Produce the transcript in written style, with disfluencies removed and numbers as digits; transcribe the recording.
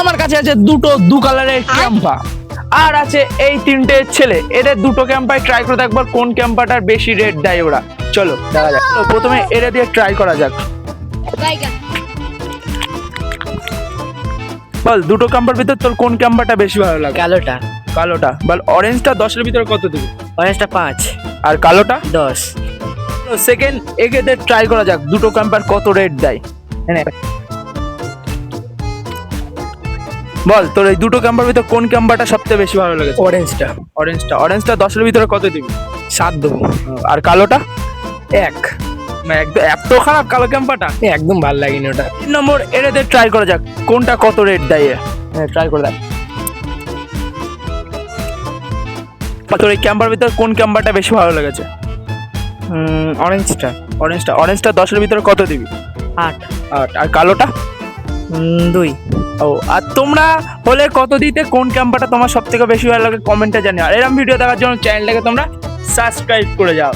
আমার কাছে আছে দুটো দু কালারের ক্যাম্পা, আর আছে এই তিনটে ছেলে। এদের দুটো ক্যাম্পায় ট্রাই করে একবার কোন ক্যাম্পাটার বেশি রেট দেয় ওরা। চলো দেখা যাক। চলো, প্রথমে এটা দিয়ে ট্রাই করা যাক। বল দুটো ক্যাম্পার ভিতর তোর কোন ক্যাম্পাটা বেশি ভালো লাগে? কালোটা। কালোটা। বল অরেঞ্জটা 10-এর ভিতরে কত দিবি? অরেঞ্জটা 5। আর কালোটা? 10। সেকেন্ড এগেতে ট্রাই করা যাক দুটো ক্যাম্পার কত রেট দেয়। বল তোর এই দুটো ক্যাম্পার ভিতরে কোন ক্যাম্পাটা সবচেয়ে বেশি ভালো লাগে? অরেঞ্জটা। অরেঞ্জটা 10-এর ভিতরে কত দিবি? 7 দেবো। আর কালোটা? 1। না একদম এত খারাপ কালো ক্যাম্পাটা? একদম ভালো লাগেনি ওটা। 3 নম্বর এটাতে ট্রাই করা যাক কোনটা কত রেট দেয়। ট্রাই করে দেখ। তোর এই ক্যাম্পার ভিতরে কোন ক্যাম্পাটা বেশি ভালো লেগেছে? অরেঞ্জটা। অরেঞ্জটা 10-এর ভিতরে কত দিবি? 8। আর কালোটা? 2। ও, আর তোমরা হলে কত দিতে কোন ক্যাম্পাটা তোমার সব থেকে বেশি ভালো লাগে কমেন্টে জানিও। আর এরকম ভিডিও দেখার জন্য চ্যানেলটাকে তোমরা সাবস্ক্রাইব করে যাও।